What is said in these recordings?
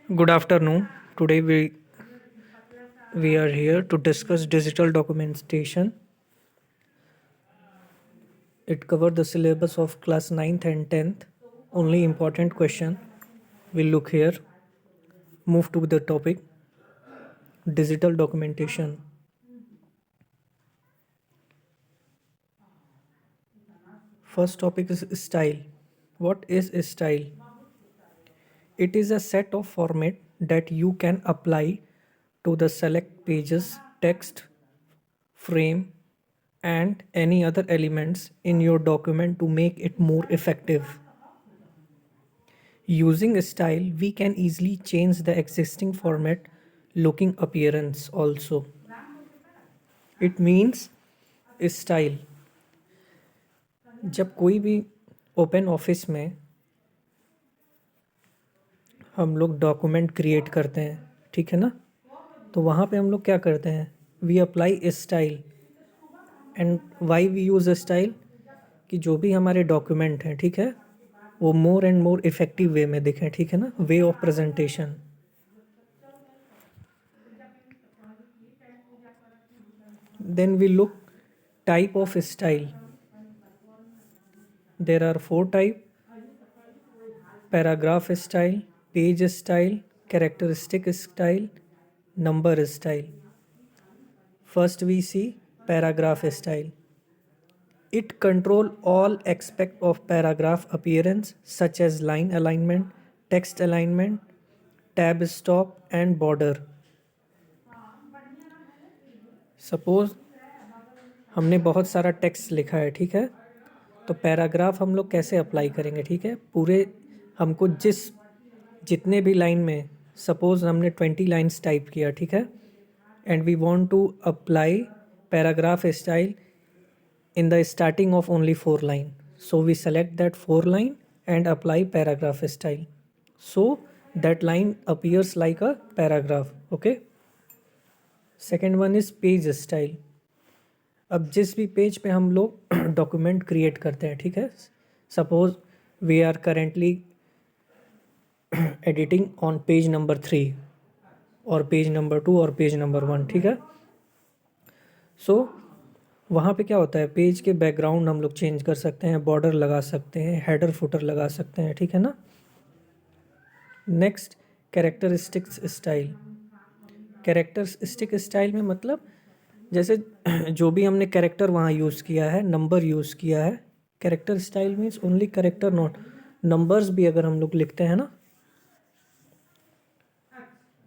Good afternoon. Today we are here to discuss digital documentation. It covered the syllabus of class 9th and 10th. Only important question we'll look here. Move to the topic digital documentation. First topic is style. What is style? It is a set of format that you can apply to the select pages, text, frame, and any other elements in your document to make it more effective. Using style, we can easily change the existing format looking appearance also. It means style. जब कोई भी open office में हम लोग document create करते हैं, ठीक है ना, तो वहाँ पे हम लोग क्या करते हैं, we apply style. And why we use style कि जो भी हमारे डॉक्यूमेंट हैं, ठीक है, वो more and more effective way में दिखें, ठीक है ना, way of presentation. Then we look type of style. There are 4 type: paragraph style, page style, characteristic style, number style. First we see paragraph style. It control all aspect of paragraph appearance such as line alignment, text alignment, tab stop and border. Suppose हमने बहुत सारा text लिखा है, ठीक है, तो paragraph हम लोग कैसे अप्लाई करेंगे, ठीक है, पूरे हमको जितने भी लाइन में, सपोज हमने 20 लाइन्स टाइप किया, ठीक है, and we want to apply paragraph style in the starting of only 4 line, so we select that 4 line and apply paragraph style, so that line appears like a paragraph. Okay, second one is page style. अब जिस भी page पे हम लोग document create करते हैं, ठीक है, suppose we are currently editing on page number 3 और पेज नंबर 2 और पेज नंबर 1, ठीक है, सो वहाँ पे क्या होता है, पेज के बैकग्राउंड हम लोग चेंज कर सकते हैं, बॉर्डर लगा सकते हैं, हेडर फुटर लगा सकते हैं, ठीक है ना. Next characteristics style. Characteristic style में मतलब जैसे जो भी हमने कैरेक्टर वहाँ यूज़ किया है, नंबर यूज़ किया है. Character style means only character, not numbers भी अगर हम लोग लिखते हैं ना,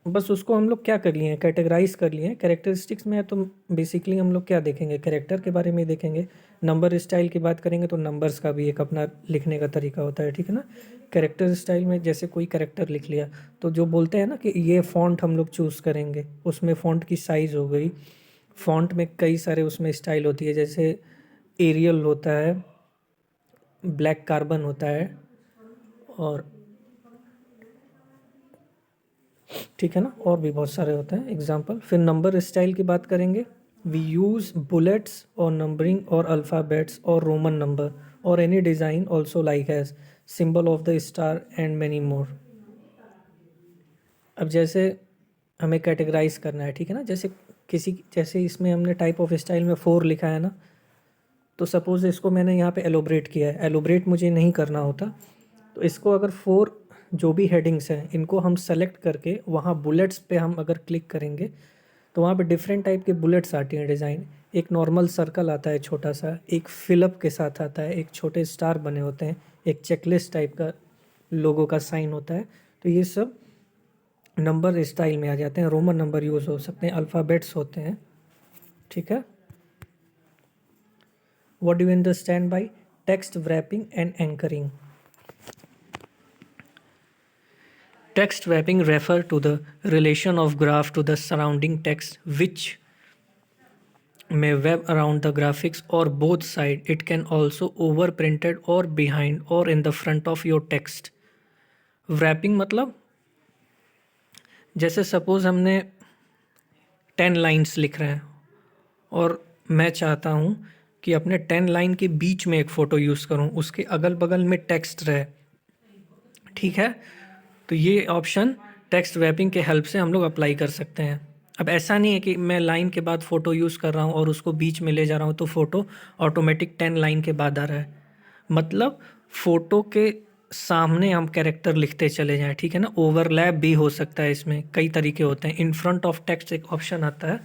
बस उसको हम लोग क्या कर लिए हैं, कैटेगराइज कर लिए हैं. कैरेक्टरिस्टिक्स में है तो बेसिकली हम लोग क्या देखेंगे, कैरेक्टर के बारे में ही देखेंगे. नंबर स्टाइल की बात करेंगे तो नंबर्स का भी एक अपना लिखने का तरीका होता है, ठीक है ना. कैरेक्टर स्टाइल में जैसे कोई कैरेक्टर लिख लिया तो जो बोलते हैं ना कि ये फ़ॉन्ट हम लोग चूज़ करेंगे, उसमें फ़ॉन्ट की साइज़ हो गई. फ़ॉन्ट में कई सारे उसमें स्टाइल होती है, जैसे एरियल होता है, ब्लैक कार्बन होता है, और ठीक है ना, और भी बहुत सारे होते हैं एग्जाम्पल. फिर नंबर स्टाइल की बात करेंगे. वी यूज़ बुलेट्स और नंबरिंग और अल्फ़ाबेट्स और रोमन नंबर और any design also like as symbol of the star and many more. अब जैसे हमें कैटेगराइज करना है, ठीक है ना, जैसे इसमें हमने टाइप ऑफ स्टाइल में 4 लिखा है ना, तो सपोज़ इसको मैंने यहाँ पे एलोब्रेट किया है. एलोब्रेट मुझे नहीं करना होता, तो इसको अगर 4 जो भी हेडिंग्स हैं इनको हम सेलेक्ट करके वहाँ बुलेट्स पे हम अगर क्लिक करेंगे तो वहाँ पे डिफरेंट टाइप के बुलेट्स आती हैं डिज़ाइन. एक नॉर्मल सर्कल आता है छोटा सा, एक फिलअप के साथ आता है, एक छोटे स्टार बने होते हैं, एक चेकलिस्ट टाइप का लोगो का साइन होता है. तो ये सब नंबर स्टाइल में आ जाते हैं. रोमन नंबर यूज़ हो सकते हैं, अल्फ़ाबेट्स होते हैं, ठीक है. What do you understand by text wrapping and anchoring? Text wrapping refer to the relation of graph to the surrounding text which may wrap around the graphics or both side. It can also overprinted or behind or in the front of your text. Wrapping मतलब जैसे suppose हमने 10 lines लिख रहे हैं और मैं चाहता हूँ कि अपने 10 लाइन के बीच में एक फ़ोटो यूज़ करूँ, उसके अगल बगल में टेक्स्ट रहे, ठीक है, तो ये ऑप्शन टेक्स्ट रैपिंग के हेल्प से हम लोग अप्लाई कर सकते हैं। अब ऐसा नहीं है कि मैं लाइन के बाद फ़ोटो यूज़ कर रहा हूँ और उसको बीच में ले जा रहा हूँ तो फ़ोटो ऑटोमेटिक 10 लाइन के बाद आ रहा है। मतलब फ़ोटो के सामने हम कैरेक्टर लिखते चले जाएँ, ठीक है ना। ओवरलैप भी हो सकता है, इसमें कई तरीके होते हैं। इन फ्रंट ऑफ टेक्स्ट एक ऑप्शन आता है,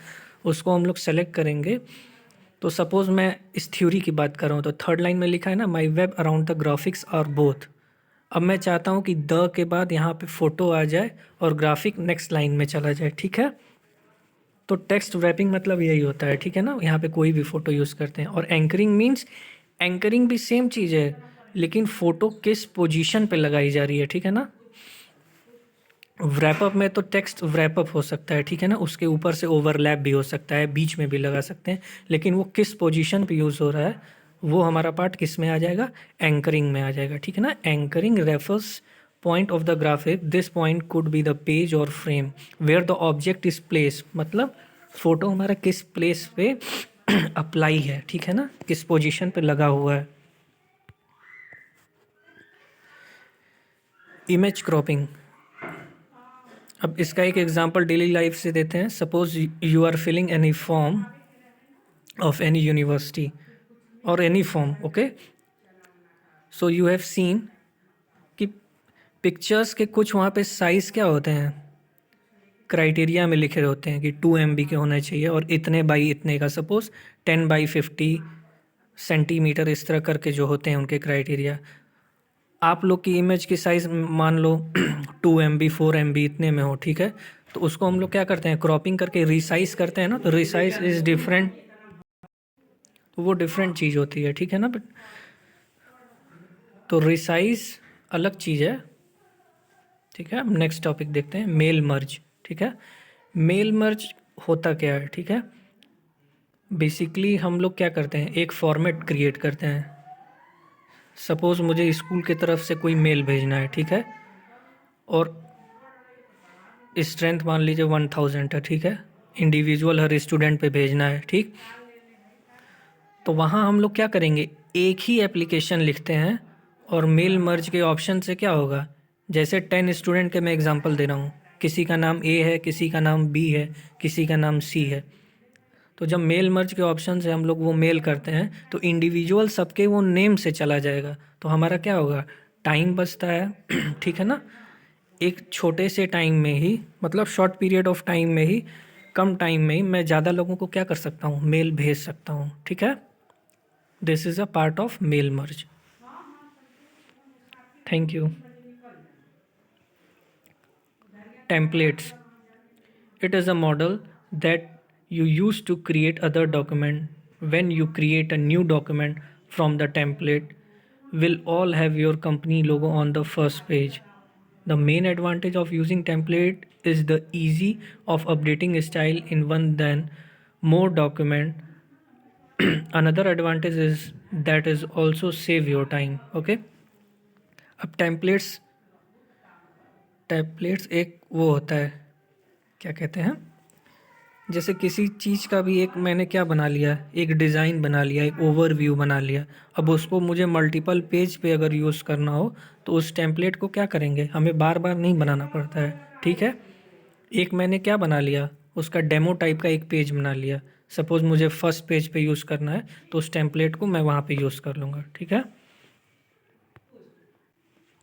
उसको हम लोग सेलेक्ट करेंगे। तो सपोज़ मैं इस थ्योरी की बात कर रहा हूँ तो थर्ड लाइन में लिखा है ना, my web around the graphics are both. अब मैं चाहता हूँ कि द के बाद यहाँ पे फ़ोटो आ जाए और ग्राफिक नेक्स्ट लाइन में चला जाए, ठीक है। तो टेक्स्ट रैपिंग मतलब यही होता है, ठीक है ना। यहाँ पे कोई भी फ़ोटो यूज़ करते हैं। और एंकरिंग मीन्स, एंकरिंग भी सेम चीज़ है, लेकिन फ़ोटो किस पोजीशन पे लगाई जा रही है, ठीक है ना। व्रैपअप में तो टेक्स्ट व्रैपअप हो सकता है, ठीक है ना, उसके ऊपर से ओवरलैप भी हो सकता है, बीच में भी लगा सकते हैं, लेकिन वो किस पोजीशन पे यूज़ हो रहा है वो हमारा पार्ट किस में आ जाएगा, एंकरिंग में आ जाएगा, ठीक है ना। Anchoring refers point of the graphic, this point could be the page और frame where the object is place, मतलब फ़ोटो हमारा किस प्लेस पे अप्लाई है, ठीक है ना, किस पोजीशन पे लगा हुआ है। इमेज क्रॉपिंग, अब इसका एक एग्जांपल डेली लाइफ से देते हैं। Suppose you are filling any form of any university और any form, okay. So you have seen कि पिक्चर्स के कुछ वहाँ पे साइज़ क्या होते हैं, क्राइटेरिया में लिखे होते हैं कि 2 MB के होने चाहिए और इतने बाई इतने का, सपोज 10x50 सेंटीमीटर, इस तरह करके जो होते हैं उनके क्राइटेरिया। आप लोग की इमेज की साइज़ मान लो 2 MB 4 MB इतने में हो, ठीक है। तो उसको हम लोग क्या करते हैं, क्रॉपिंग करके रिसाइज करते हैं ना। तो रिसाइज इज़ डिफरेंट, तो वो डिफरेंट चीज़ होती है, ठीक है ना। बट तो रिसाइज अलग चीज़ है, ठीक है। अब नेक्स्ट टॉपिक देखते हैं, मेल मर्ज, ठीक है। मेल मर्ज होता क्या है, ठीक है। बेसिकली हम लोग क्या करते हैं, एक फॉर्मेट क्रिएट करते हैं। सपोज़ मुझे स्कूल की तरफ से कोई मेल भेजना है, ठीक है, और स्ट्रेंथ मान लीजिए 1000 है, ठीक है। इंडिविजुअल हर स्टूडेंट पे भेजना है, ठीक। तो वहाँ हम लोग क्या करेंगे, एक ही एप्लीकेशन लिखते हैं और मेल मर्ज के ऑप्शन से क्या होगा, जैसे 10 स्टूडेंट के मैं एग्जांपल दे रहा हूँ, किसी का नाम ए है, किसी का नाम बी है, किसी का नाम सी है। तो जब मेल मर्ज के ऑप्शन से हम लोग वो मेल करते हैं तो इंडिविजुअल सबके वो नेम से चला जाएगा, तो हमारा क्या होगा, टाइम बचता है ठीक है ना। एक छोटे से टाइम में ही, मतलब शॉर्ट पीरियड ऑफ टाइम में ही, कम टाइम में ही मैं ज़्यादा लोगों को क्या कर सकता हूँ, मेल भेज सकता हूँ, ठीक है। This is a part of mail merge. Thank you. Templates, it is a model that you use to create other document. When you create a new document from the template, will all have your company logo on the first page. The main advantage of using template is the easy of updating style in one than more document. Another advantage is that is also save your time, okay। अब templates एक वो होता है, क्या कहते हैं, जैसे किसी चीज़ का भी एक मैंने क्या बना लिया, एक डिज़ाइन बना लिया, एक ओवरव्यू बना लिया। अब उसको मुझे मल्टीपल पेज पे अगर यूज़ करना हो तो उस टेम्पलेट को क्या करेंगे, हमें बार बार नहीं बनाना पड़ता है, ठीक है। एक मैंने क्या बना लिया, उसका डेमो टाइप का एक पेज बना लिया। सपोज़ मुझे फर्स्ट पेज पे यूज़ करना है तो उस टेम्पलेट को मैं वहाँ पे यूज़ कर लूँगा, ठीक है।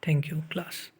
Thank you class.